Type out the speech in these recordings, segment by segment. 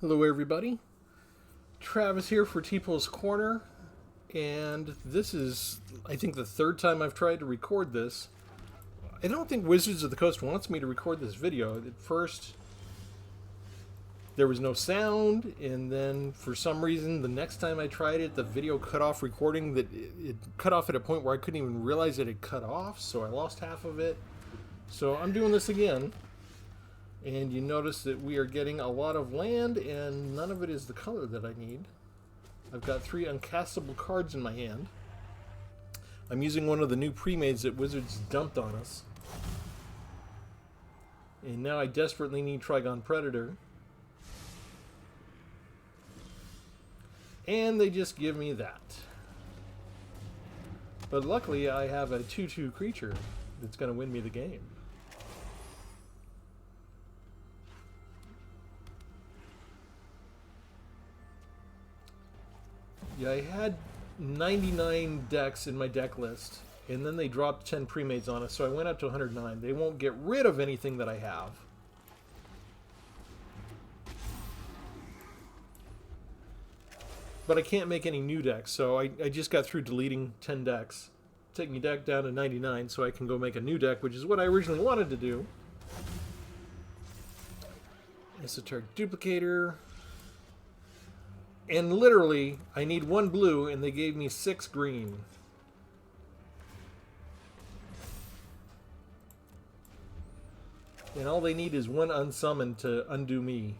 Hello everybody, Travis here for Tpull's Corner, and this is, I think, the third time I've tried to record this. I don't think Wizards of the Coast wants me to record this video. At first, there was no sound, and then for some reason, the next time I tried it, the video cut off recording. It cut off at a point where I couldn't even realize it had cut off, so I lost half of it. So I'm doing this again. And you notice that we are getting a lot of land, and none of it is the color that I need. I've got 3 uncastable cards in my hand. I'm using one of the new premades that Wizards dumped on us. And now I desperately need Trigon Predator. And they just give me that. But luckily I have a 2/2 creature that's going to win me the game. Yeah, I had 99 decks in my deck list, and then they dropped 10 premades on us, so I went up to 109. They won't get rid of anything that I have. But I can't make any new decks, so I just got through deleting 10 decks. Taking a deck down to 99 so I can go make a new deck, which is what I originally wanted to do. Esoteric Duplicator. And literally, I need 1 blue, and they gave me 6 green. And all they need is 1 unsummon to undo me.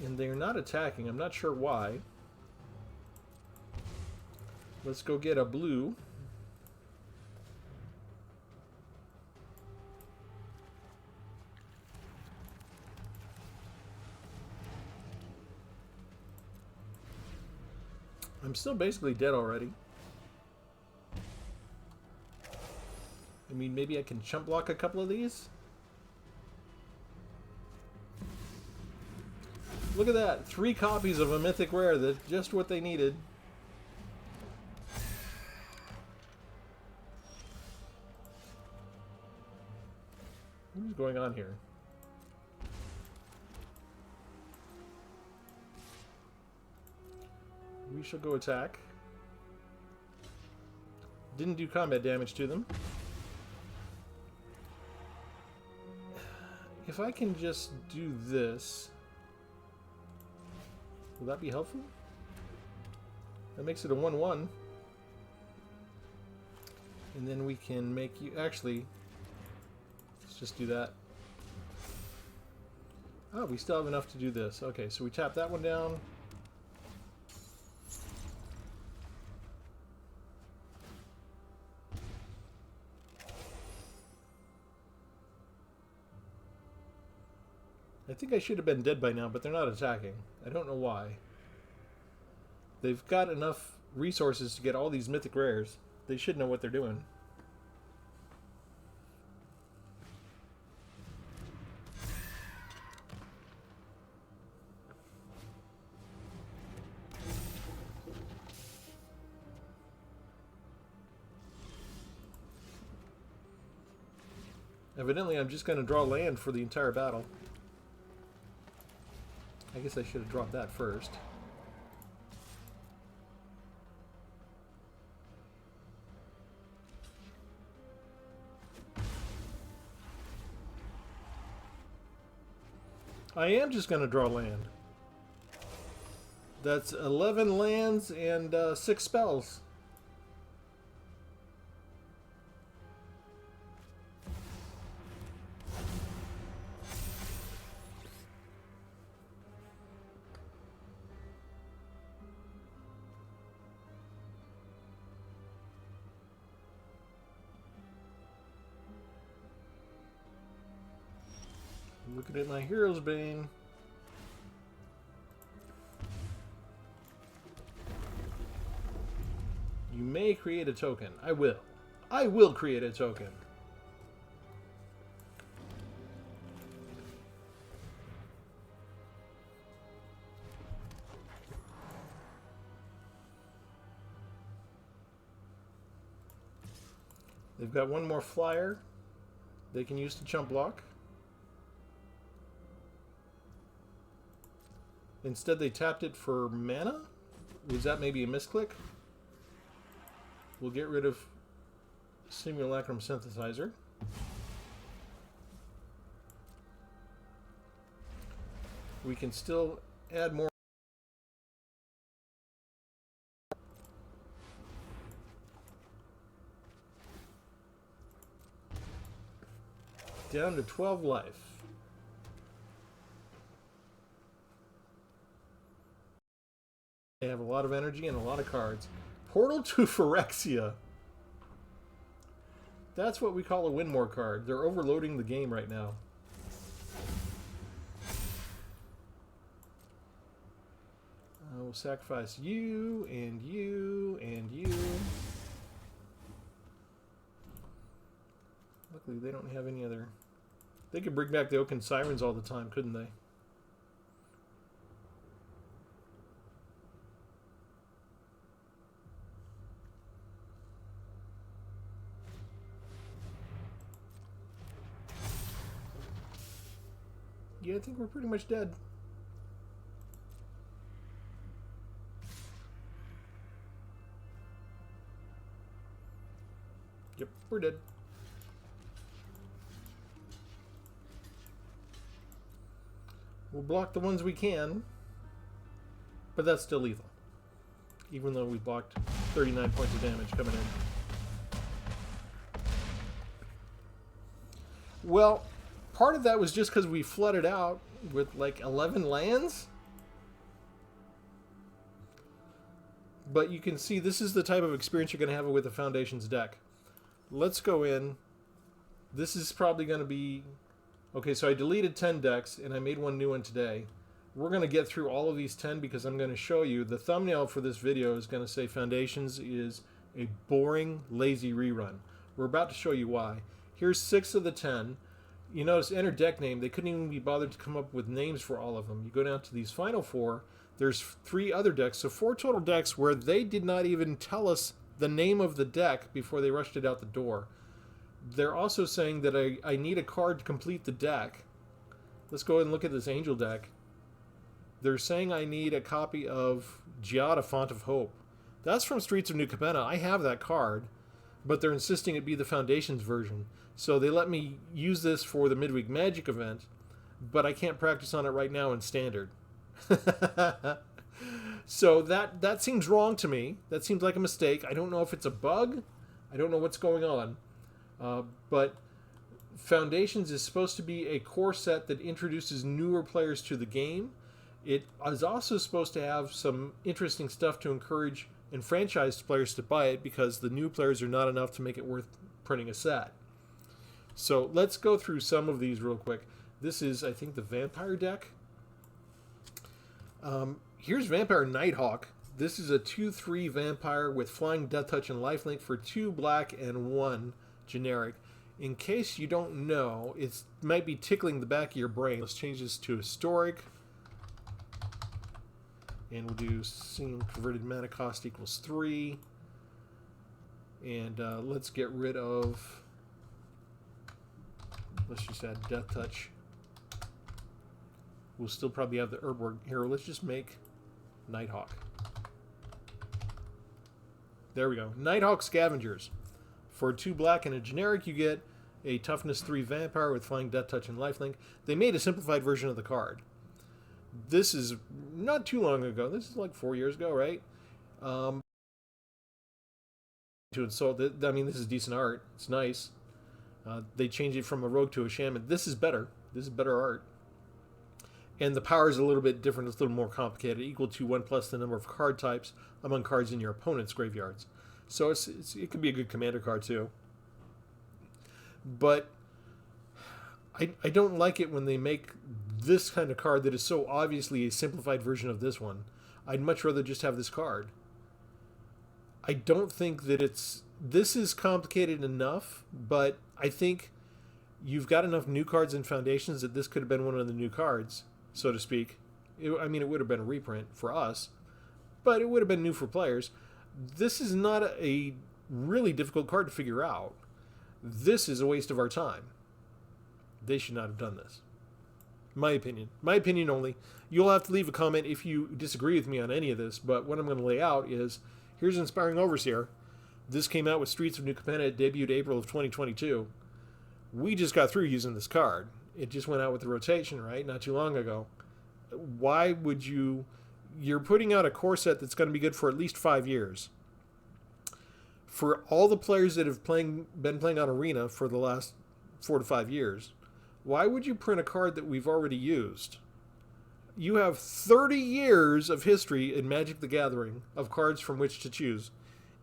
And they're not attacking. I'm not sure why. Let's go get a blue. I'm still basically dead already. I mean, maybe I can chump block a couple of these? Look at that! 3 copies of a mythic rare. That's just what they needed. What's going on here? We shall go attack. Didn't do combat damage to them. If I can just do this, will that be helpful? That makes it a 1/1. And then we can make you... Actually, let's just do that. Oh, we still have enough to do this. Okay, so we tap that one down. I think I should have been dead by now, but they're not attacking. I don't know why. They've got enough resources to get all these mythic rares. They should know what they're doing. Evidently, I'm just going to draw land for the entire battle. I guess I should have dropped that first. I am just going to draw land. That's 11 lands and 6 spells. Looking at my Hero's Bane. You may create a token. I will. I will create a token. They've got one more flyer they can use to chump block. Instead, they tapped it for mana. Was that maybe a misclick? We'll get rid of Simulacrum Synthesizer. We can still add more. Down to 12 life. They have a lot of energy and a lot of cards. Portal to Phyrexia. That's what we call a win more card. They're overloading the game right now. We'll sacrifice you, and you, and you. Luckily, they don't have any other... They could bring back the Oaken Sirens all the time, couldn't they? Yeah, I think we're pretty much dead. Yep, we're dead. We'll block the ones we can, but that's still lethal. Even though we blocked 39 points of damage coming in. Well, part of that was just because we flooded out with like 11 lands. But you can see this is the type of experience you're going to have with the Foundations deck. Let's go in. This is probably going to be... Okay, so I deleted 10 decks, and I made one new one today. We're going to get through all of these 10 because I'm going to show you. The thumbnail for this video is going to say Foundations is a boring, lazy rerun. We're about to show you why. Here's 6 of the 10. You notice, enter deck name. They couldn't even be bothered to come up with names for all of them. You go down to these final 4. There's 3 other decks, so 4 total decks where they did not even tell us the name of the deck before they rushed it out the door. They're also saying that I need a card to complete the deck. Let's go ahead and look at this Angel deck. They're saying I need a copy of Giada, Font of Hope. That's from Streets of New Capenna. I have that card, but they're insisting it be the Foundations version. So they let me use this for the Midweek Magic event, but I can't practice on it right now in Standard. So that seems wrong to me. That seems like a mistake. I don't know if it's a bug. I don't know what's going on. But Foundations is supposed to be a core set that introduces newer players to the game. It is also supposed to have some interesting stuff to encourage enfranchised players to buy it because the new players are not enough to make it worth printing a set. So let's go through some of these real quick. This is, I think, the Vampire deck. Here's Vampire Nighthawk. This is a 2/3 Vampire with Flying, Death Touch, and Lifelink for 2 black and 1 generic. In case you don't know, it might be tickling the back of your brain. Let's change this to Historic. And we'll do Seeing Converted Mana Cost equals 3. And let's get rid of... Let's just add Death Touch. We'll still probably have the Herborg here. Let's just make Nighthawk. There we go. Nighthawk Scavengers. For 2 black and a generic, you get a Toughness 3 Vampire with Flying, Death Touch, and Lifelink. They made a simplified version of the card. This is not too long ago. This is like 4 years ago, right? To insult it. I mean, this is decent art. It's nice. They changed it from a rogue to a shaman. This is better. This is better art. And the power is a little bit different. It's a little more complicated. Equal to 1 plus the number of card types among cards in your opponent's graveyards. So it could be a good commander card too. But I don't like it when they make this kind of card that is so obviously a simplified version of this one. I'd much rather just have this card. I don't think that this is complicated enough, but I think you've got enough new cards in Foundations that this could have been one of the new cards, so to speak. I mean, it would have been a reprint for us, but it would have been new for players. This is not a really difficult card to figure out. This is a waste of our time. They should not have done this. My opinion. My opinion only. You'll have to leave a comment if you disagree with me on any of this, but what I'm going to lay out is, here's Inspiring Overseer. This came out with Streets of New Capenna. It debuted April of 2022. We just got through using this card. It just went out with the rotation, right? Not too long ago. Why would you... You're putting out a core set that's going to be good for at least 5 years. For all the players that have been playing on Arena for the last 4 to 5 years, why would you print a card that we've already used? You have 30 years of history in Magic the Gathering of cards from which to choose.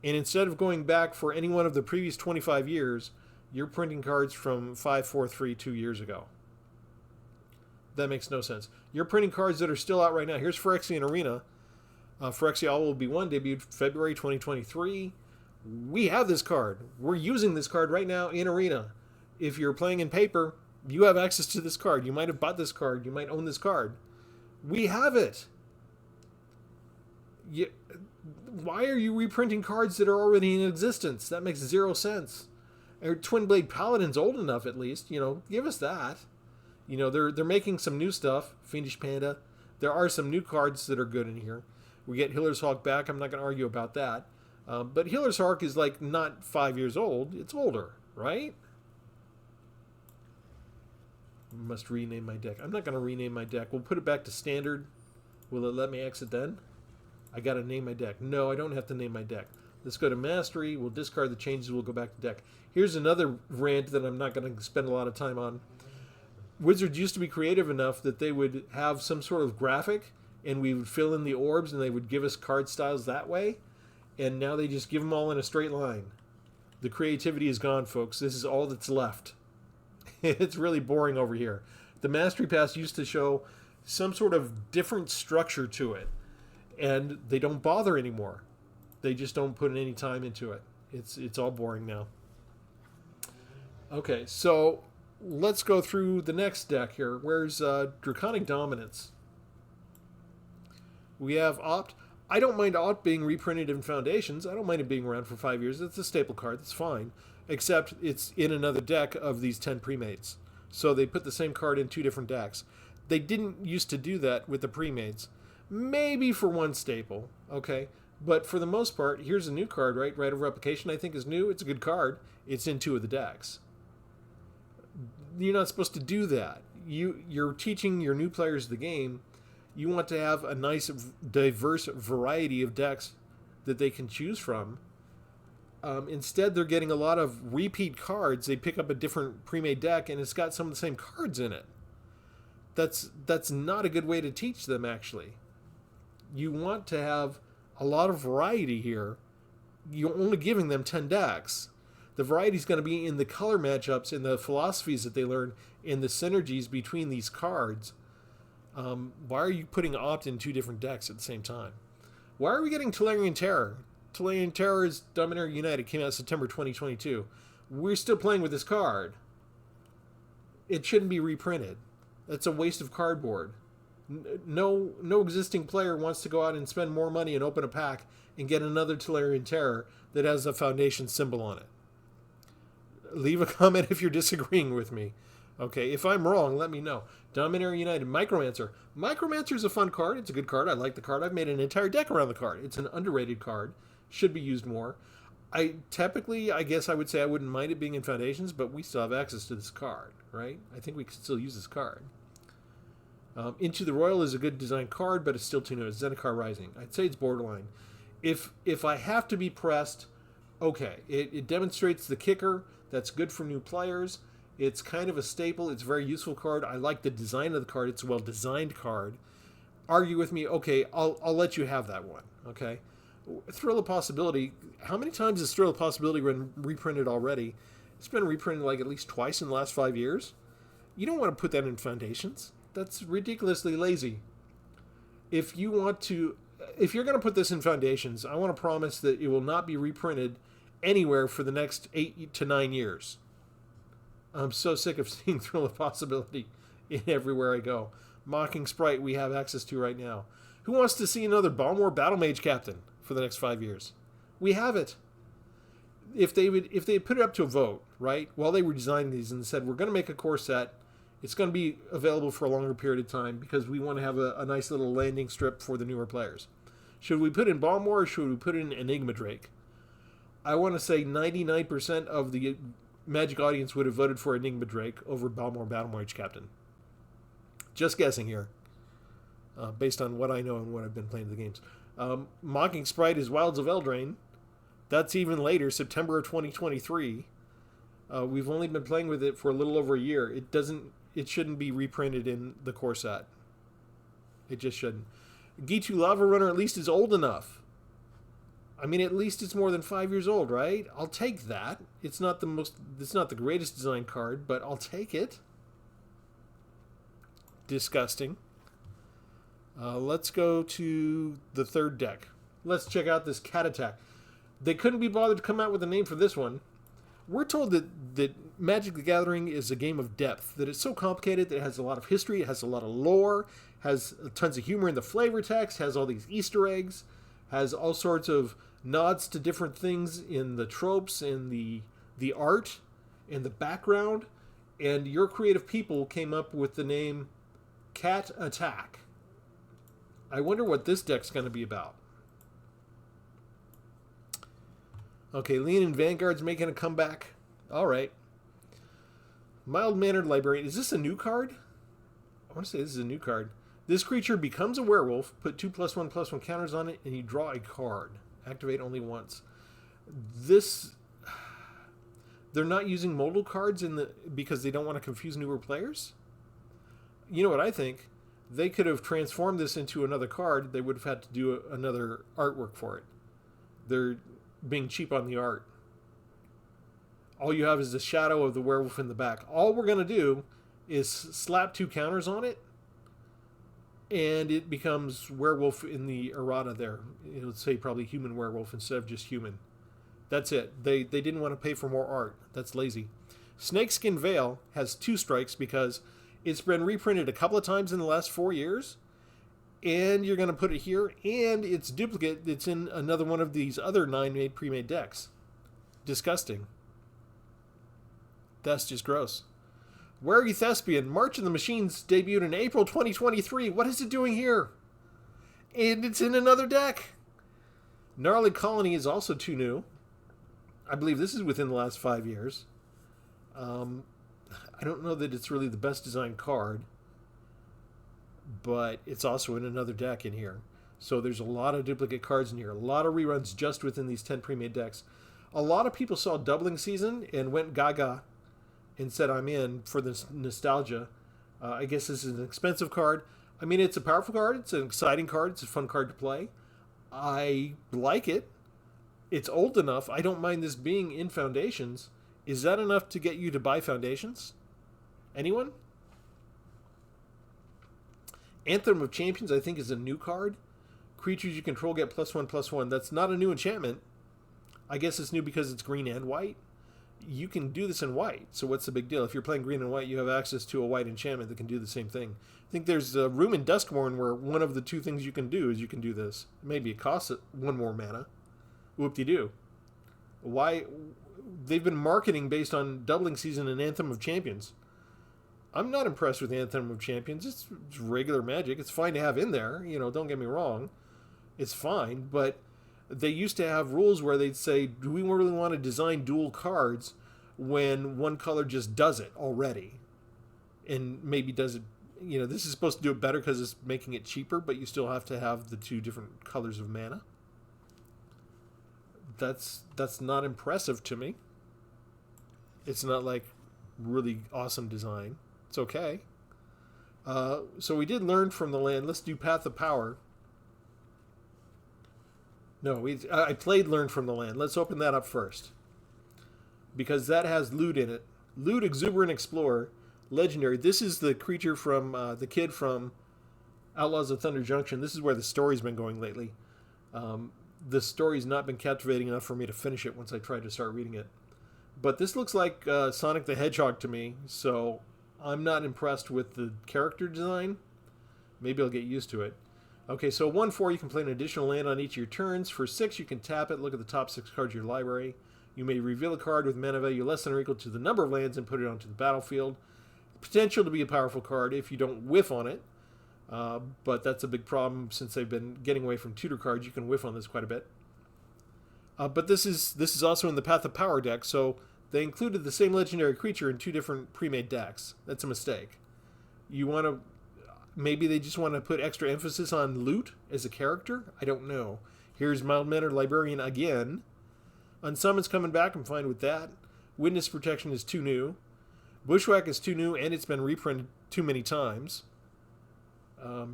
And instead of going back for any one of the previous 25 years, you're printing cards from 5, 4, 3, 2 years ago. That makes no sense. You're printing cards that are still out right now. Here's Phyrexian Arena. Phyrexia All Will Be One debuted February 2023. We have this card. We're using this card right now in Arena. If you're playing in paper, you have access to this card. You might have bought this card. You might own this card. We have it. Why are you reprinting cards that are already in existence? That makes zero sense. Twin Blade Paladin's old enough, at least. Give us that. They're making some new stuff. Fiendish Panda. There are some new cards that are good in here. We get Healer's Hawk back. I'm not going to argue about that. But Healer's Hawk is not 5 years old. It's older, right? Must rename my deck. I'm not going to rename my deck. We'll put it back to standard. Will it let me exit then? I got to name my deck. No, I don't have to name my deck. Let's go to Mastery. We'll discard the changes. We'll go back to deck. Here's another rant that I'm not going to spend a lot of time on. Wizards used to be creative enough that they would have some sort of graphic and we would fill in the orbs and they would give us card styles that way. And now they just give them all in a straight line. The creativity is gone, folks. This is all that's left. It's really boring over here. The Mastery Pass used to show some sort of different structure to it. And they don't bother anymore. They just don't put any time into it. It's all boring now. Okay, so let's go through the next deck here. Where's Draconic Dominance? We have Opt. I don't mind Opt being reprinted in Foundations. I don't mind it being around for 5 years. It's a staple card. That's fine. Except it's in another deck of these 10 premades. So they put the same card in 2 different decks. They didn't used to do that with the premades. Maybe for one staple, okay? But for the most part, here's a new card, right? Rite of Replication, I think, is new. It's a good card. It's in 2 of the decks. You're not supposed to do that. You're teaching your new players the game. You want to have a nice, diverse variety of decks that they can choose from. Instead, they're getting a lot of repeat cards. They pick up a different pre-made deck, and it's got some of the same cards in it. That's not a good way to teach them, actually. You want to have a lot of variety here. You're only giving them 10 decks. The variety is going to be in the color matchups, in the philosophies that they learn, in the synergies between these cards. Why are you putting Opt in 2 different decks at the same time? Why are we getting Tolarian Terror? Tolarian Terror is Dominaria United. Came out September 2022. We're still playing with this card. It shouldn't be reprinted. That's a waste of cardboard. No existing player wants to go out and spend more money and open a pack and get another Tolarian Terror that has a Foundation symbol on it. Leave a comment if you're disagreeing with me. Okay, if I'm wrong, let me know. Dominaria United, Micromancer. Micromancer is a fun card. It's a good card. I like the card. I've made an entire deck around the card. It's an underrated card. Should be used more. I guess I would say I wouldn't mind it being in Foundations, but we still have access to this card, right? I think we can still use this card. Into the Royal is a good design card, but it's still too new. It's Zendikar Rising. I'd say it's borderline. If I have to be pressed, okay. It demonstrates the kicker. That's good for new players. It's kind of a staple. It's a very useful card. I like the design of the card. It's a well-designed card. Argue with me. Okay, I'll let you have that one. Okay. Thrill of Possibility. How many times has Thrill of Possibility been reprinted already? It's been reprinted like at least twice in the last 5 years. You don't want to put that in Foundations. That's ridiculously lazy. If you're going to put this in Foundations, I want to promise that it will not be reprinted anywhere for the next 8 to 9 years. I'm so sick of seeing Thrill of Possibility in everywhere I go. Mocking Sprite we have access to right now. Who wants to see another Balmor Battle Mage Captain for the next 5 years? We have it. if they had put it up to a vote, right, while they were designing these and said, we're going to make a core set, it's going to be available for a longer period of time because we want to have a nice little landing strip for the newer players. Should we put in Balmor or should we put in Enigma Drake? I want to say 99% of the Magic audience would have voted for Enigma Drake over Balmor Battlemage Captain. Just guessing here, based on what I know and what I've been playing the games. Mocking Sprite is Wilds of Eldraine. That's even later, September of 2023. We've only been playing with it for a little over a year. It shouldn't be reprinted in the core set. It just shouldn't. Gitu Lava Runner at least is old enough. I mean, at least it's more than 5 years old, right? I'll take that. It's not the greatest design card, but I'll take it. Disgusting. Let's go to the third deck. Let's check out this Cat Attack. They couldn't be bothered to come out with a name for this one. We're told that Magic the Gathering is a game of depth, that it's so complicated, that it has a lot of history, it has a lot of lore, has tons of humor in the flavor text, has all these Easter eggs, has all sorts of nods to different things in the tropes, in the art, in the background, and your creative people came up with the name Cat Attack. I wonder what this deck's going to be about. Okay, Leonin Vanguard's making a comeback. All right. Mild-Mannered Librarian. Is this a new card? I want to say this is a new card. This creature becomes a werewolf. Put 2+1/+1 counters on it, and you draw a card. Activate only once. They're not using modal cards because they don't want to confuse newer players? You know what I think? They could have transformed this into another card. They would have had to do another artwork for it. They're being cheap on the art. All you have is the shadow of the werewolf in the back. All we're going to do is slap 2 counters on it, and it becomes werewolf in the errata there. It would say probably human werewolf instead of just human. That's it. They didn't want to pay for more art. That's lazy. Snakeskin Veil has 2 strikes because it's been reprinted a couple of times in the last 4 years, and you're going to put it here, and it's duplicate. It's in another one of these other 9 pre-made decks. Disgusting. That's just gross. Wary Thespian, March of the Machines debuted in April 2023. What is it doing here? And it's in another deck. Gnarly Colony is also 2 new. I believe this is within the last 5 years. I don't know that it's really the best designed card, but it's also in another deck in here. So there's a lot of duplicate cards in here. A lot of reruns just within these 10 pre-made decks. A lot of people saw Doubling Season and went gaga and said, I'm in for this nostalgia. I guess this is an expensive card. I mean, it's a powerful card. It's an exciting card. It's a fun card to play. I like it. It's old enough. I don't mind this being in Foundations. Is that enough to get you to buy Foundations? Anyone? Anthem of Champions, I think, is a new card. Creatures you control get +1/+1. That's not a new enchantment. I guess it's new because it's green and white. You can do this in white, so what's the big deal? If you're playing green and white, you have access to a white enchantment that can do the same thing. I think there's a room in Duskmourn where one of the 2 things you can do is you can do this. Maybe it costs 1 more mana. Whoop-de-doo. Why? They've been marketing based on Doubling Season and Anthem of Champions. I'm not impressed with Anthem of Champions. It's regular Magic. It's fine to have in there. Don't get me wrong. It's fine, but they used to have rules where they'd say, do we really want to design dual cards when one color just does it already? And maybe does it, this is supposed to do it better because it's making it cheaper, but you still have to have the 2 different colors of mana. That's not impressive to me. It's not like really awesome design. It's okay. So we did Learn from the Land. Let's do Path of Power. No, I played Learn from the Land. Let's open that up first. Because that has Lewd in it. Lewd, Exuberant Explorer. Legendary. This is the creature from the kid from Outlaws of Thunder Junction. This is where the story's been going lately. The story's not been captivating enough for me to finish it once I tried to start reading it. But this looks like Sonic the Hedgehog to me, so I'm not impressed with the character design. Maybe I'll get used to it. Okay, so 1/4, you can play an additional land on each of your turns. For 6, you can tap it, look at the top 6 cards of your library. You may reveal a card with mana value less than or equal to the number of lands and put it onto the battlefield. Potential to be a powerful card if you don't whiff on it. But that's a big problem since they've been getting away from tutor cards. You can whiff on this quite a bit. But this is also in the Path of Power deck, so they included the same legendary creature in 2 different pre-made decks. That's a mistake. You want to... Maybe they just want to put extra emphasis on loot as a character? I don't know. Here's Mild-Mannered Librarian again. Unsummoned's coming back. I'm fine with that. Witness Protection is too new. Bushwhack is too new, and it's been reprinted too many times.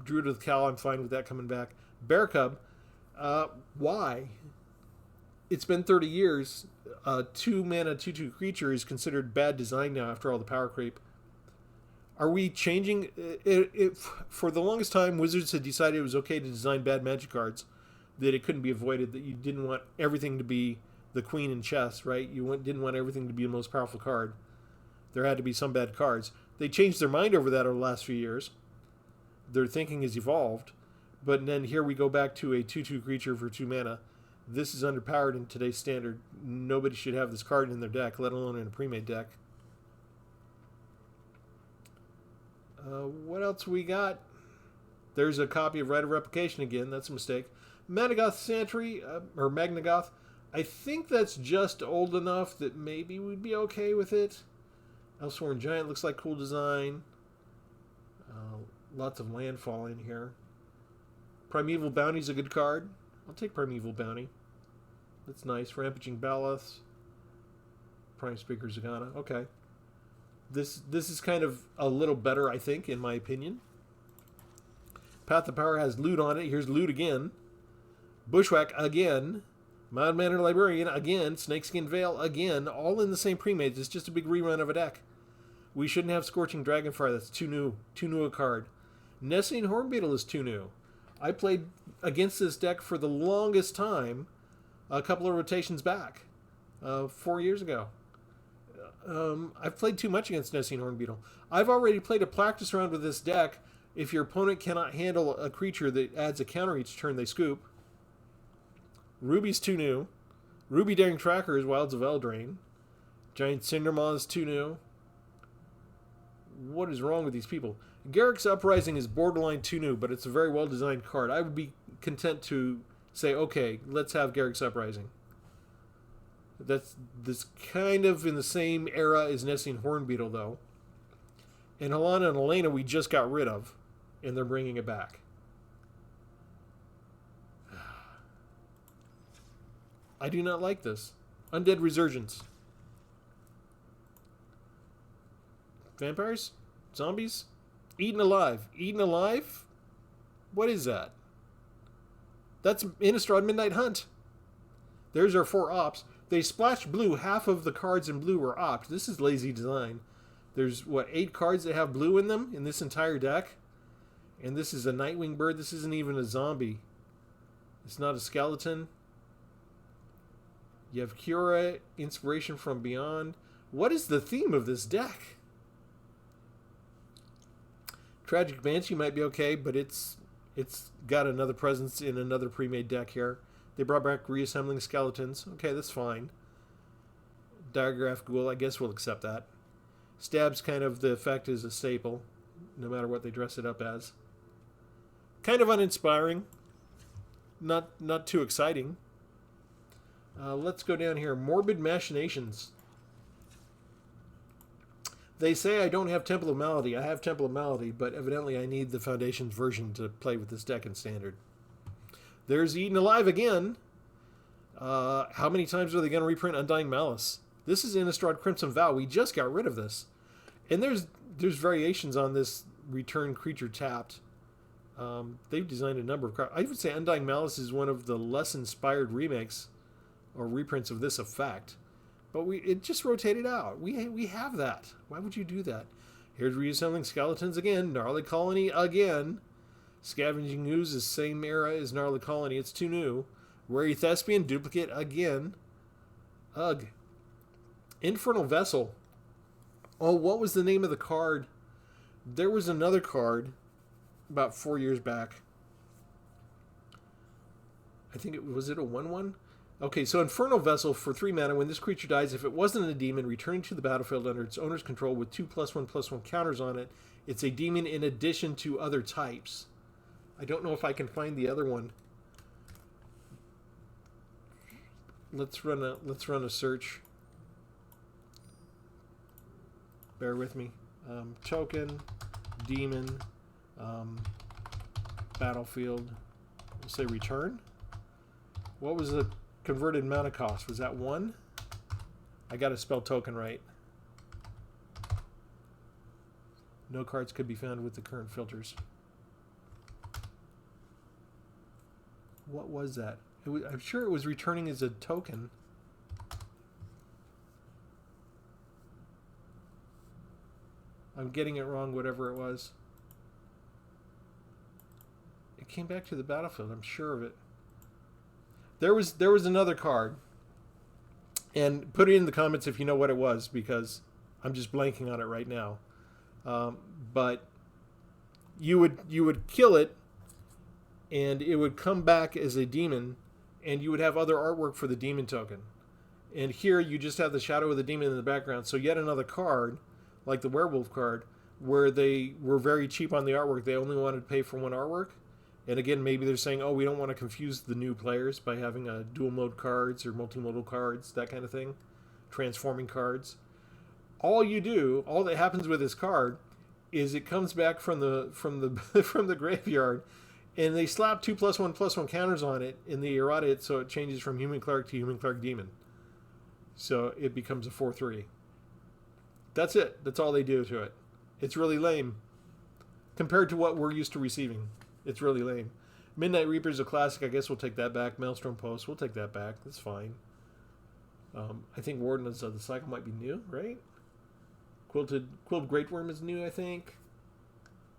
Druid with Cowl, I'm fine with that coming back. Bear Cub, why? It's been 30 years. 2 mana, 2/2 creature is considered bad design now after all the power creep. Are we changing it? For the longest time, Wizards had decided it was okay to design bad Magic cards, that it couldn't be avoided, that you didn't want everything to be the queen in chess, right? You didn't want everything to be the most powerful card. There had to be some bad cards. They changed their mind over that over the last few years. Their thinking has evolved. But then here we go back to a 2/2 creature for 2 mana. This is underpowered in today's standard. Nobody should have this card in their deck, let alone in a pre-made deck. What else we got? There's a copy of Rite of Replication again. That's a mistake. Managoth Santry, or Magnagoth. I think that's just old enough that maybe we'd be okay with it. Elsworn Giant looks like cool design. Lots of landfall in here. Primeval Bounty's a good card. I'll take Primeval Bounty. That's nice. Rampaging Baloths. Prime Speaker Zagana. Okay. This is kind of a little better, I think, in my opinion. Path of Power has loot on it. Here's loot again. Bushwhack again. Mild-Mannered Librarian again. Snakeskin Veil again. All in the same pre-mades. It's just a big rerun of a deck. We shouldn't have Scorching Dragonfire. That's too new. Too new a card. Nessian Hornbeetle is too new. I played against this deck for the longest time a couple of rotations back. 4 years ago. I've played too much against Nessian Hornbeetle. I've already played a practice round with this deck. If your opponent cannot handle a creature that adds a counter each turn they scoop. Ruby's too new. Ruby Daring Tracker is Wilds of Eldraine. Giant Cindermaw is too new. What is wrong with these people? Garruk's Uprising is borderline too new, but it's a very well-designed card. I would be content to say, okay, let's have Garruk's Uprising. That's kind of in the same era as Nessian Hornbeetle, though. And Helena and Elena we just got rid of, and they're bringing it back. I do not like this. Undead Resurgence. Vampires? Zombies? Eaten Alive. Eaten Alive? What is that? That's Innistrad Midnight Hunt. There's our 4 ops. They splashed blue. Half of the cards in blue were opt. This is lazy design. There's, 8 cards that have blue in them in this entire deck? And this is a Nightwing bird. This isn't even a zombie. It's not a skeleton. You have Cura, Inspiration from Beyond. What is the theme of this deck? Tragic Banshee might be okay, but it's got another presence in another pre-made deck here. They brought back Reassembling Skeletons. Okay, that's fine. Diagraph Ghoul, I guess we'll accept that. Stab's kind of the effect is a staple, no matter what they dress it up as. Kind of uninspiring. Not too exciting. Let's go down here. Morbid Machinations. They say I don't have Temple of Malady. I have Temple of Malady, but evidently I need the Foundation's version to play with this deck in Standard. There's Eaten Alive again. How many times are they going to reprint Undying Malice? This is Innistrad Crimson Vow. We just got rid of this. And there's variations on this return creature tapped. They've designed a number of cards. I would say Undying Malice is one of the less inspired remakes or reprints of this effect. But it just rotated out. We have that. Why would you do that? Here's Reassembling Skeletons again. Gnarly Colony again. Scavenging Ooze is same era as Gnarly Colony. It's too new. Wary Thespian duplicate again. Ugh. Infernal Vessel. Oh, what was the name of the card? There was another card about 4 years back. I think was it a 1/1? Okay, so Infernal Vessel for 3 mana. When this creature dies, if it wasn't a demon, returning to the battlefield under its owner's control with 2+1/+1 counters on it, it's a demon in addition to other types. I don't know if I can find the other one. Let's run a search. Bear with me. Token, demon, battlefield. We'll say return. What was the converted mana cost? Was that 1? I got to spell token right. No cards could be found with the current filters. What was that? I'm sure it was returning as a token. I'm getting it wrong, whatever it was. It came back to the battlefield, I'm sure of it. There was another card. And put it in the comments if you know what it was, because I'm just blanking on it right now. But you would kill it, and it would come back as a demon, and you would have other artwork for the demon token. And here you just have the shadow of the demon in the background. So yet another card, like the werewolf card, where they were very cheap on the artwork. They only wanted to pay for one artwork. And again, maybe they're saying, oh, we don't want to confuse the new players by having dual mode cards or multimodal cards, that kind of thing. Transforming cards. All that happens with this card is it comes back from the from the graveyard, and they slap 2+1/+1 counters on it, and they errata it so it changes from human cleric to human cleric demon. So it becomes a 4/3. That's it. That's all they do to it. It's really lame compared to what we're used to receiving. It's really lame. Midnight Reaper is a classic. I guess we'll take that back. Maelstrom Post, we'll take that back. That's fine. I think Wardens of the Cycle might be new, right? Quilted Greatworm is new, I think.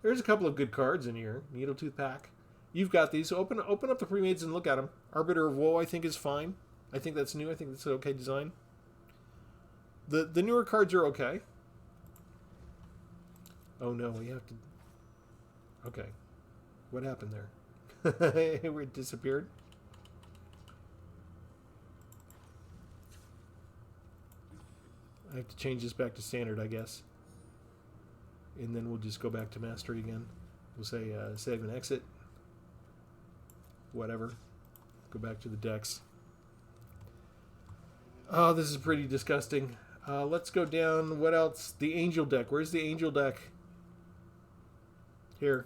There's a couple of good cards in here. Needletooth Pack. You've got these. So open up the premades and look at them. Arbiter of Woe, I think, is fine. I think that's new. I think that's an okay design. The newer cards are okay. Oh no, we have to... Okay. What happened there? It disappeared. I have to change this back to standard, I guess. And then we'll just go back to mastery again. We'll say save and exit. Whatever. Go back to the decks. Oh, this is pretty disgusting. Let's go down. What else? The Angel deck. Where's the Angel deck? Here.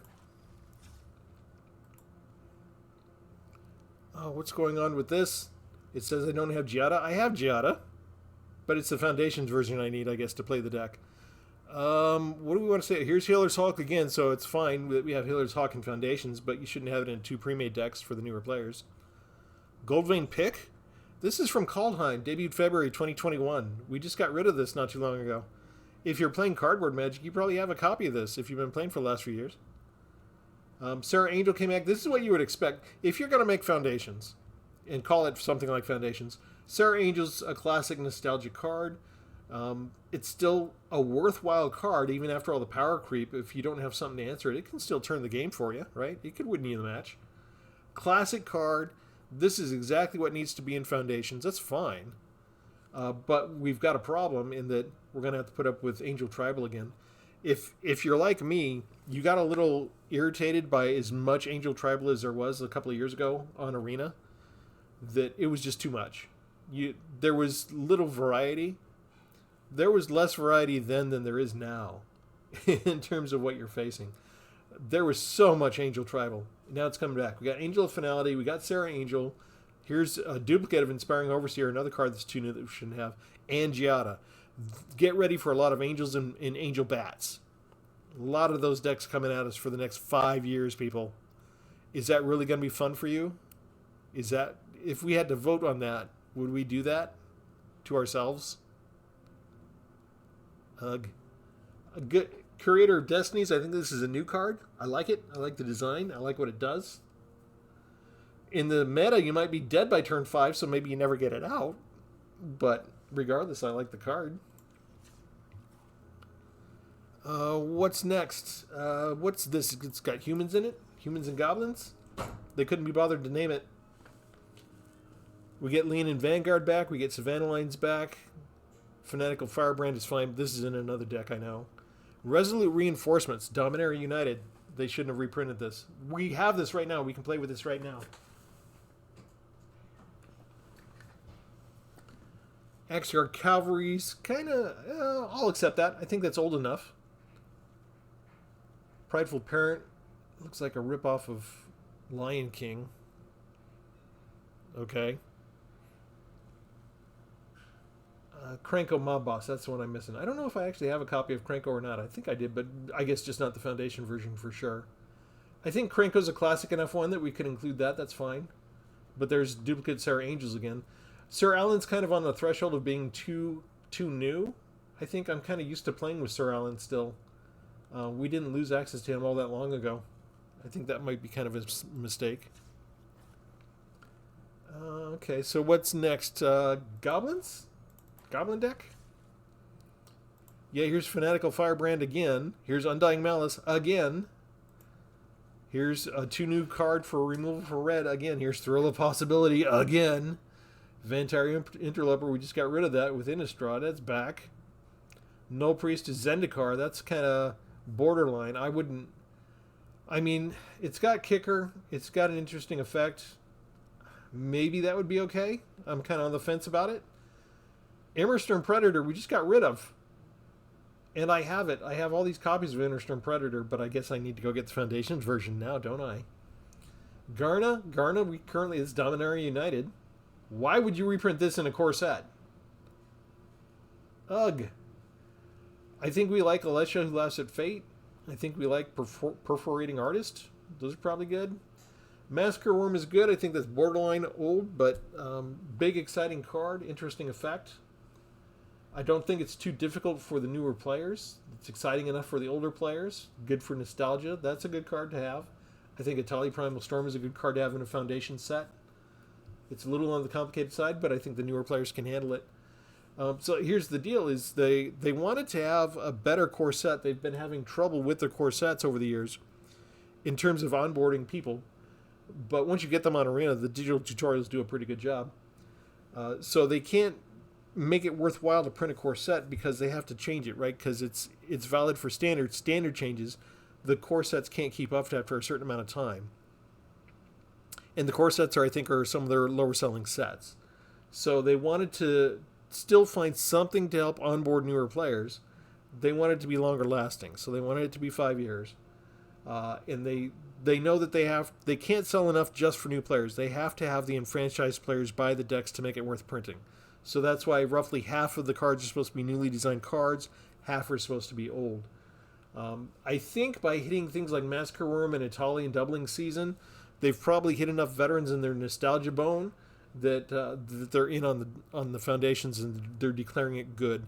Oh, what's going on with this? It says I don't have Giada. I have Giada. But it's the Foundations version I need, I guess, to play the deck. What do we want to say? Here's Healer's Hawk again, so it's fine that we have Healer's Hawk and Foundations, but you shouldn't have it in 2 pre-made decks for the newer players. Goldvein Pick? This is from Kaldheim, debuted February 2021. We just got rid of this not too long ago. If you're playing Cardboard Magic, you probably have a copy of this if you've been playing for the last few years. Sarah Angel came back. This is what you would expect. If you're going to make Foundations, and call it something like Foundations, Sarah Angel's a classic nostalgic card. It's still a worthwhile card, even after all the power creep. If you don't have something to answer it, it can still turn the game for you, right? It could win you the match. Classic card. This is exactly what needs to be in Foundations. That's fine. But we've got a problem in that we're going to have to put up with Angel Tribal again. If you're like me, you got a little irritated by as much Angel Tribal as there was a couple of years ago on Arena, that it was just too much. There was little variety. There was less variety then than there is now in terms of what you're facing. There was so much Angel Tribal. Now it's coming back. We got Angel of Finality. We got Sarah Angel. Here's a duplicate of Inspiring Overseer, another card that's too new that we shouldn't have, and Giada. Get ready for a lot of Angels and Angel Bats. A lot of those decks coming at us for the next 5 years, people. Is that really going to be fun for you? Is that, if we had to vote on that, would we do that to ourselves? Ugh. A good Curator of Destinies. I think this is a new card. I like it. I like the design. I like what it does. In the meta, you might be dead by turn 5, so maybe you never get it out. But regardless, I like the card. What's next? What's this? It's got humans in it. Humans and goblins. They couldn't be bothered to name it. We get Lean and Vanguard back. We get Savannah Lines back. Fanatical Firebrand is fine. This is in another deck, I know. Resolute Reinforcements. Dominaria United. They shouldn't have reprinted this. We have this right now. We can play with this right now. Axeguard Cavalry's kind of... I'll accept that. I think that's old enough. Prideful Parent. Looks like a ripoff of Lion King. Okay. Cranko Mob Boss. That's the one I'm missing. I don't know if I actually have a copy of Cranko or not. I think I did, but I guess just not the Foundation version for sure. I think Cranko's a classic enough one that we could include that. That's fine. But there's Duplicate Sarah Angels again. Sir Alan's kind of on the threshold of being too new. I think I'm kind of used to playing with Sir Alan still. We didn't lose access to him all that long ago. I think that might be kind of a mistake. Okay, so what's next? Goblins? Goblin deck? Yeah, here's Fanatical Firebrand again. Here's Undying Malice again. Here's a 2 new card for removal for red again. Here's Thrill of Possibility again. Vantire Interloper, we just got rid of that with Innistrad. That's back. No Priest is Zendikar. That's kind of borderline. I mean, it's got Kicker. It's got an interesting effect. Maybe that would be okay. I'm kind of on the fence about it. Immersturm Predator, we just got rid of. And I have it. I have all these copies of Immersturm Predator, but I guess I need to go get the Foundations version now, don't I? Garna, we currently is Dominaria United. Why would you reprint this in a core set? Ugh. I think we like Alessia Who Laughs at Fate. I think we like Perforating Artist. Those are probably good. Massacre Worm is good. I think that's borderline old, but big, exciting card. Interesting effect. I don't think it's too difficult for the newer players. It's exciting enough for the older players. Good for nostalgia. That's a good card to have. I think Atali Primal Storm is a good card to have in a Foundation set. It's a little on the complicated side, but I think the newer players can handle it. So here's the deal, is they wanted to have a better core set. They've been having trouble with their core sets over the years in terms of onboarding people. But once you get them on Arena, the digital tutorials do a pretty good job. So they can't make it worthwhile to print a core set because they have to change it, right? Because it's valid for standard. Standard changes. The core sets can't keep up after a certain amount of time. And the core sets are some of their lower selling sets. So they wanted to still find something to help onboard newer players. They wanted it to be longer lasting. So they wanted it to be 5 years. And they know that they can't sell enough just for new players. They have to have the enfranchised players buy the decks to make it worth printing. So that's why roughly half of the cards are supposed to be newly designed cards, half are supposed to be old. I think by hitting things like Massacre Worm and Italian Doubling Season, they've probably hit enough veterans in their nostalgia bone that they're in on the Foundations and they're declaring it good.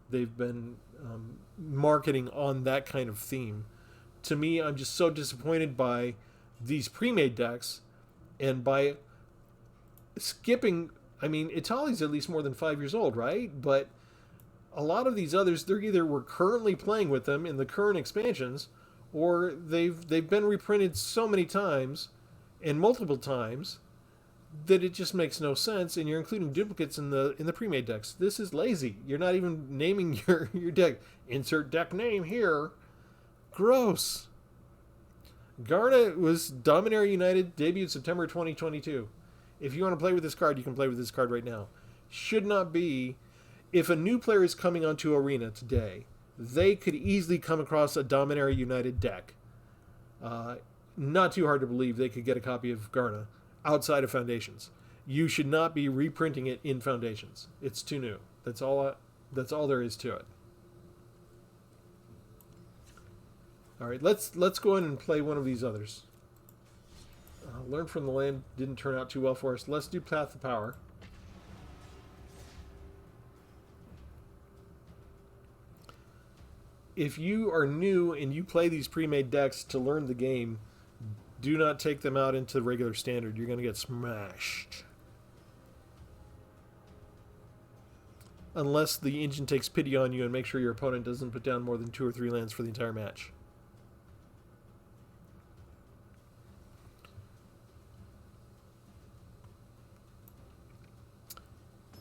They've been marketing on that kind of theme. To me, I'm just so disappointed by these pre-made decks and by skipping... I mean, Itali's at least more than 5 years old, right? But a lot of these others, they're either we're currently playing with them in the current expansions, or they've been reprinted so many times and multiple times that it just makes no sense. And you're including duplicates in the pre-made decks. This is lazy. You're not even naming your deck. Insert deck name here. Gross. Garna was Dominaria United, debuted September 2022. If you want to play with this card, you can play with this card right now. Should not be... If a new player is coming onto Arena today, they could easily come across a Dominaria United deck. Not too hard to believe they could get a copy of Garna outside of Foundations. You should not be reprinting it in Foundations. It's too new. That's all there is to it. All right, let's go in and play one of these others. Learn from the Land didn't turn out too well for us. Let's do Path of Power. If you are new and you play these pre-made decks to learn the game, do not take them out into regular standard. You're going to get smashed. Unless the engine takes pity on you and makes sure your opponent doesn't put down more than 2 or 3 lands for the entire match.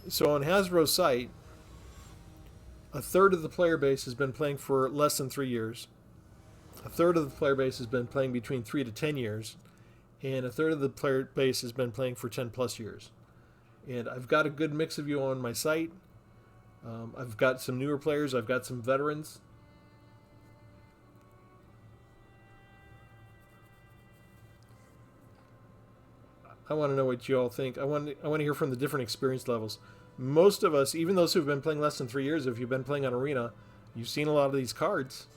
So on Hasbro's site, a third of the player base has been playing for less than 3 years. A third of the player base has been playing between 3 to 10 years. And a third of the player base has been playing for 10 plus years. And I've got a good mix of you on my site. I've got some newer players. I've got some veterans. I want to know what you all think. I want to hear from the different experience levels. Most of us, even those who've been playing less than 3 years, if you've been playing on Arena, you've seen a lot of these cards.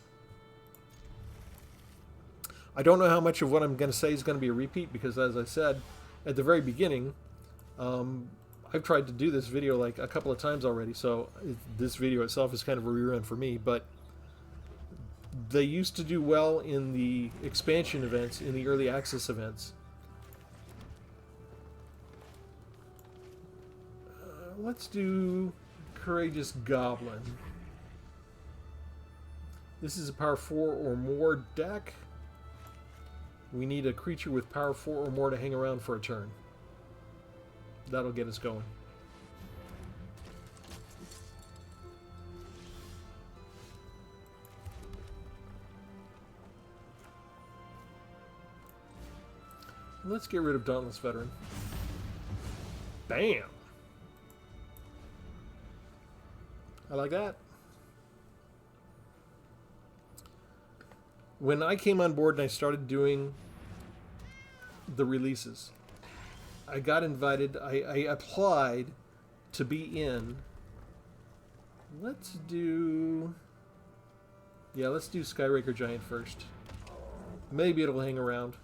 I don't know how much of what I'm going to say is going to be a repeat because, as I said at the very beginning, I've tried to do this video like a couple of times already, so this video itself is kind of a rerun for me, but they used to do well in the expansion events, in the early access events. Let's do Courageous Goblin. This is a power 4 or more deck. We need a creature with power 4 or more to hang around for a turn. That'll get us going. Let's get rid of Dauntless Veteran. Bam! I like that. When I came on board and I started doing the releases, I got invited, I applied to be in. Let's do Skyraker Giant first. Maybe it'll hang around.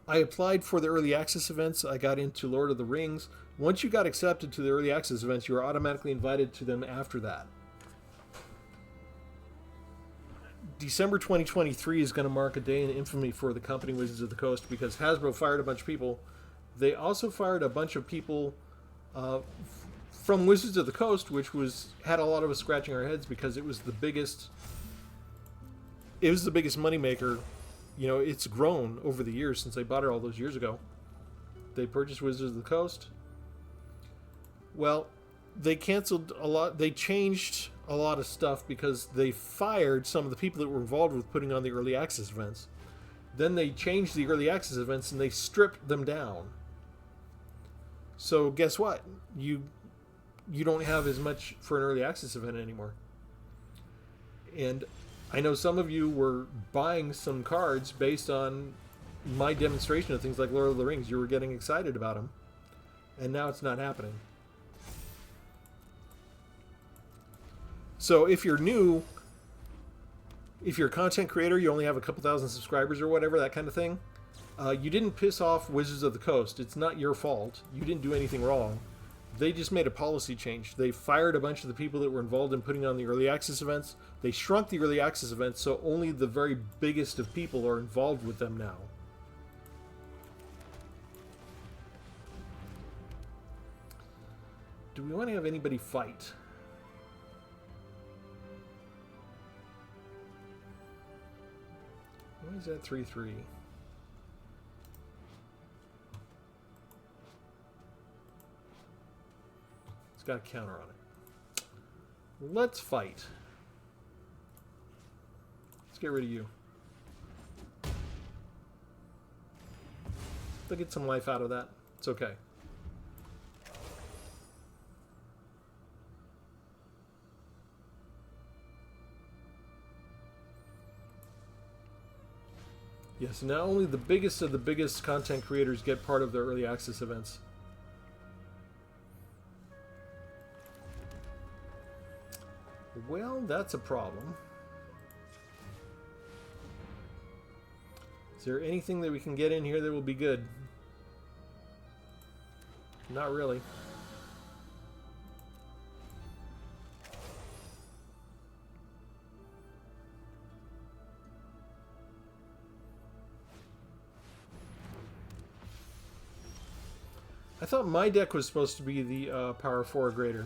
I applied for the early access events. I got into Lord of the Rings. Once you got accepted to the early access events, you were automatically invited to them after that. December 2023 is going to mark a day in infamy for the company Wizards of the Coast because Hasbro fired a bunch of people. They also fired a bunch of people from Wizards of the Coast, which had a lot of us scratching our heads because it was the biggest moneymaker. You know, it's grown over the years since they bought it all those years ago. They purchased Wizards of the Coast. Well, they canceled a lot. They changed a lot of stuff because they fired some of the people that were involved with putting on the early access events. Then they changed the early access events and they stripped them down. So guess what? You don't have as much for an early access event anymore. And I know some of you were buying some cards based on my demonstration of things like Lord of the Rings. You were getting excited about them. And now it's not happening. So if you're new, if you're a content creator, you only have a couple thousand subscribers or whatever, that kind of thing, you didn't piss off Wizards of the Coast. It's not your fault. You didn't do anything wrong. They just made a policy change. They fired a bunch of the people that were involved in putting on the early access events. They shrunk the early access events so only the very biggest of people are involved with them now. Do we want to have anybody fight? Why is that 3/3? It's got a counter on it. Let's fight. Let's get rid of you. They'll get some life out of that. It's okay. Yes, not only the biggest of the biggest content creators get part of their early access events. Well, that's a problem. Is there anything that we can get in here that will be good? Not really. I thought my deck was supposed to be the power 4 or greater.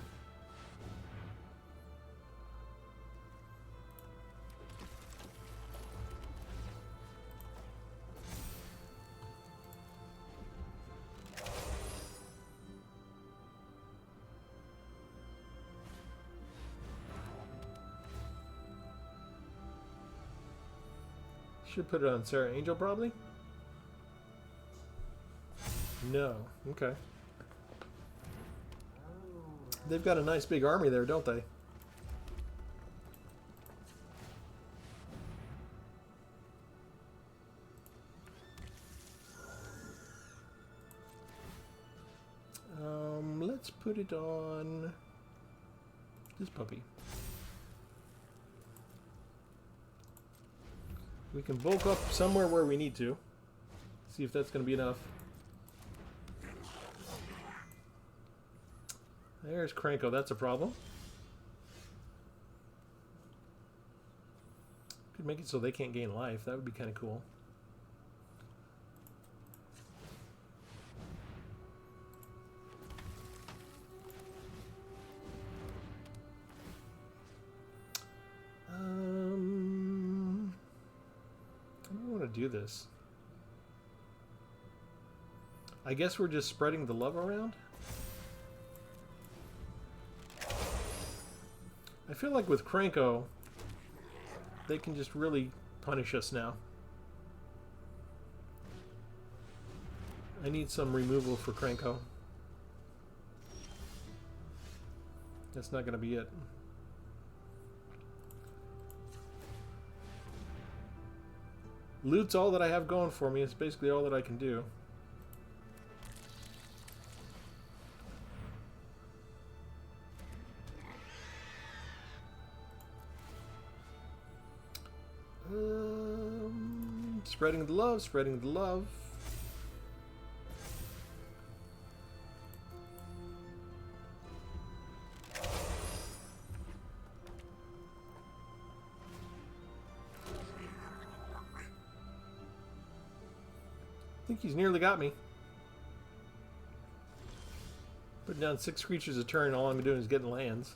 Should put it on Sarah Angel, probably. No. Okay. They've got a nice big army there, don't they? Let's put it on this puppy. We can bulk up somewhere where we need to. See if that's going to be enough. There's Krenko. That's a problem. Could make it so they can't gain life. That would be kind of cool. I don't want to do this. I guess we're just spreading the love around. I feel like with Krenko, they can just really punish us now. I need some removal for Krenko. That's not going to be it. Loot's all that I have going for me. It's basically all that I can do. Spreading the love, spreading the love. I think he's nearly got me. Putting down 6 creatures a turn, all I'm doing is getting lands.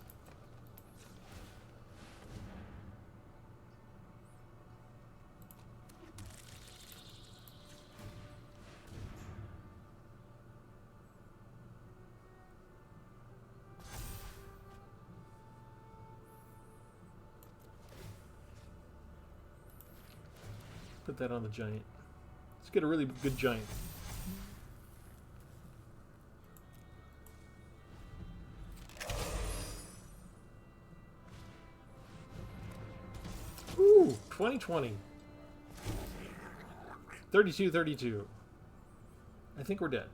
Put that on the giant. Let's get a really good giant. Ooh, 2020. 32-32. I think we're dead.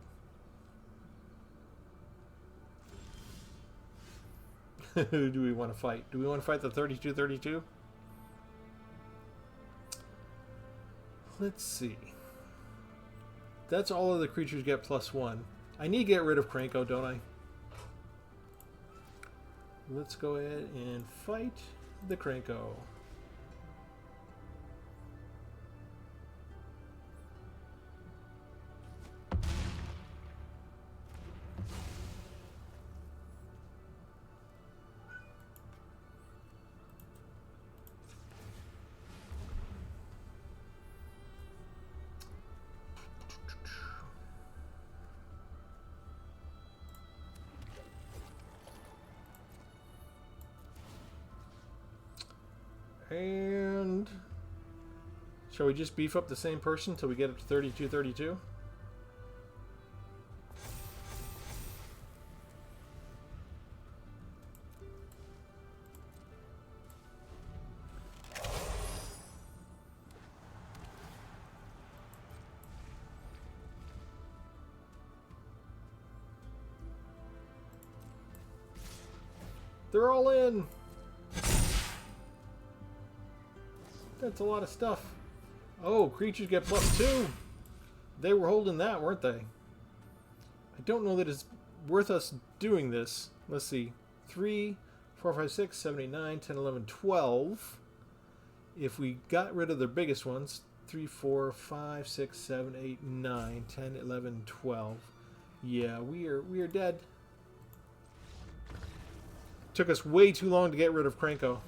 Who do we want to fight? Do we want to fight the 32-32? Let's see. That's all of the creatures get +1. I need to get rid of Krenko, don't I? Let's go ahead and fight the Krenko. And shall we just beef up the same person until we get up to 32-32? They're all in. That's a lot of stuff. Oh, creatures get +2. They were holding that, weren't they? I don't know that it's worth us doing this. Let's see. 3, 4, 5, 6, 7, 8, 9, 10, 11, 12. If we got rid of their biggest ones, 3, 4, 5, 6, 7, 8, 9, 10, 11, 12. Yeah, we are dead. Took us way too long to get rid of Krenko.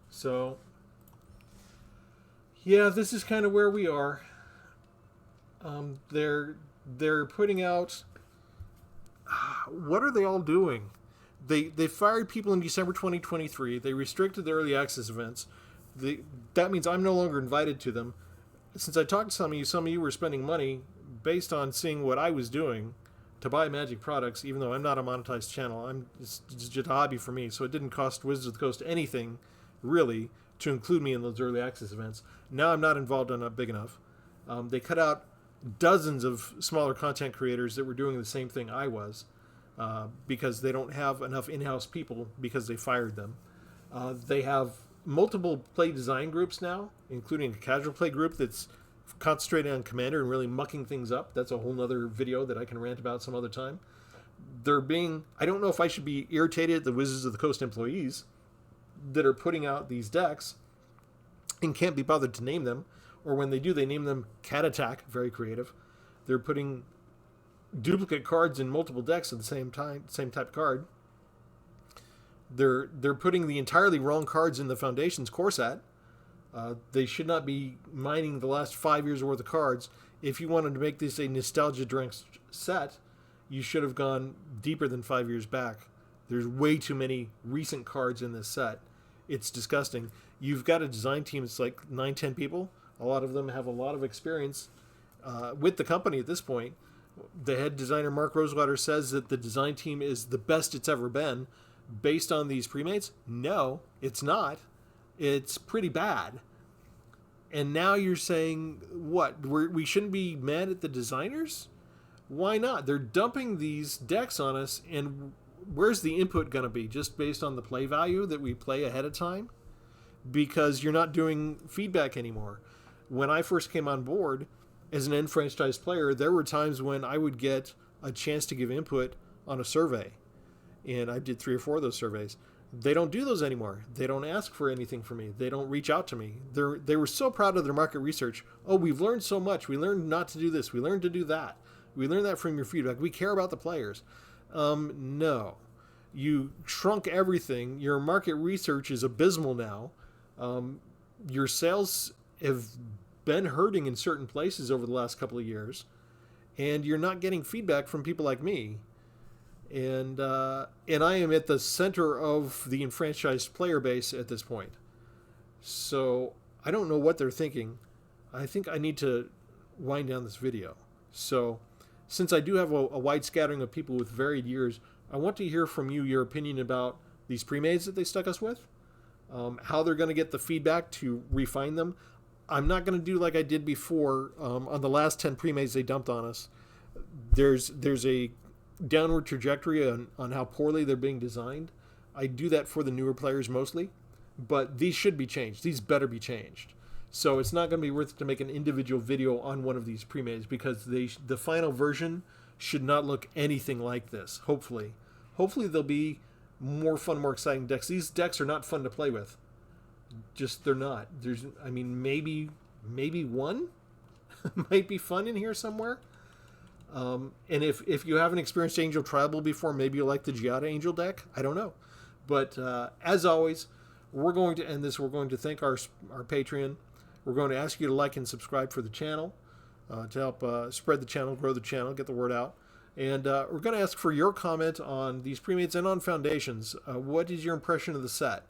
So, yeah, this is kind of where we are. They're putting out... What are they all doing? They fired people in December 2023. They restricted the early access events. That means I'm no longer invited to them. Since I talked to some of you were spending money based on seeing what I was doing to buy Magic products, even though I'm not a monetized channel. It's just a hobby for me, so it didn't cost Wizards of the Coast anything, really, to include me in those early access events. Now I'm not involved, I'm not big enough. They cut out dozens of smaller content creators that were doing the same thing I was, because they don't have enough in-house people because they fired them. They have multiple play design groups now, including a casual play group that's concentrating on Commander and really mucking things up. That's a whole nother video that I can rant about some other time. I don't know if I should be irritated at the Wizards of the Coast employees that are putting out these decks and can't be bothered to name them, or when they do, they name them Cat Attack, very creative. They're putting duplicate cards in multiple decks at the same time, same type of card. They're putting the entirely wrong cards in the Foundation's core set. They should not be mining the last 5 years worth of cards. If you wanted to make this a nostalgia-drenched set, you should have gone deeper than 5 years back. There's way too many recent cards in this set. It's disgusting. You've got a design team that's like 9-10 people. A lot of them have a lot of experience with the company at this point. The head designer, Mark Rosewater, says that the design team is the best it's ever been. Based on these premates? No, it's not. It's pretty bad. And now you're saying, what? We shouldn't be mad at the designers? Why not? They're dumping these decks on us, and where's the input going to be? Just based on the play value that we play ahead of time? Because you're not doing feedback anymore. When I first came on board as an enfranchised player, there were times when I would get a chance to give input on a survey. And I did 3 or 4 of those surveys. They don't do those anymore. They don't ask for anything from me. They don't reach out to me. They were so proud of their market research. Oh, we've learned so much. We learned not to do this. We learned to do that. We learned that from your feedback. We care about the players. No. You shrunk everything. Your market research is abysmal now. Your sales have been hurting in certain places over the last couple of years. And you're not getting feedback from people like me. And I am at the center of the enfranchised player base at this point. So I don't know what they're thinking. I think I need to wind down this video. So since I do have a wide scattering of people with varied years, I want to hear from you your opinion about these premades that they stuck us with, how they're going to get the feedback to refine them. I'm not going to do like I did before on the last 10 premades they dumped on us. There's a downward trajectory on how poorly they're being designed. I do that for the newer players mostly, but these should be changed. These better be changed. So it's not going to be worth it to make an individual video on one of these premades because the final version should not look anything like this. Hopefully they'll be more fun, more exciting decks. These decks are not fun to play with. Just they're not. Maybe one might be fun in here somewhere. And if you haven't experienced Angel Tribal before, maybe you'll like the Giada Angel deck. I don't know. But as always, we're going to end this. We're going to thank our Patreon. We're going to ask you to like and subscribe for the channel to help spread the channel, grow the channel, get the word out. And we're going to ask for your comment on these premates and on Foundations. What is your impression of the set?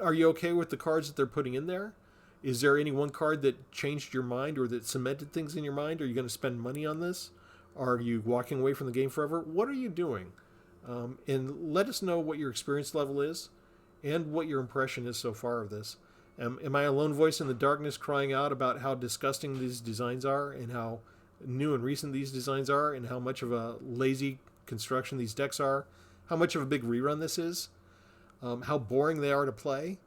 Are you okay with the cards that they're putting in there? Is there any one card that changed your mind or that cemented things in your mind? Are you going to spend money on this? Are you walking away from the game forever? What are you doing? And let us know what your experience level is and what your impression is so far of this. Am I a lone voice in the darkness crying out about how disgusting these designs are and how new and recent these designs are and how much of a lazy construction these decks are? How much of a big rerun this is? How boring they are to play?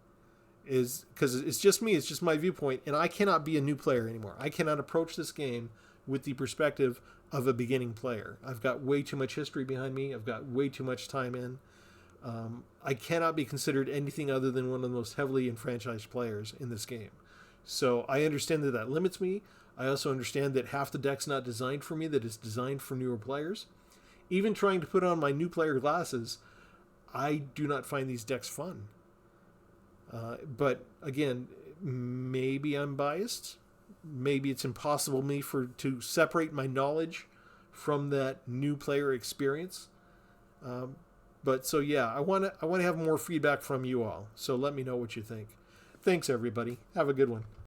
Is because it's just me, it's just my viewpoint, and I cannot be a new player anymore. I cannot approach this game with the perspective of a beginning player. I've got way too much history behind me. I've got way too much time in. I cannot be considered anything other than one of the most heavily enfranchised players in this game. So I understand that limits me. I also understand that half the deck's not designed for me, that it's designed for newer players. Even trying to put on my new player glasses, I do not find these decks fun. But again, maybe I'm biased. maybe it's impossible to separate my knowledge from that new player experience. But so yeah, I want to have more feedback from you all. So let me know what you think. Thanks everybody. Have a good one.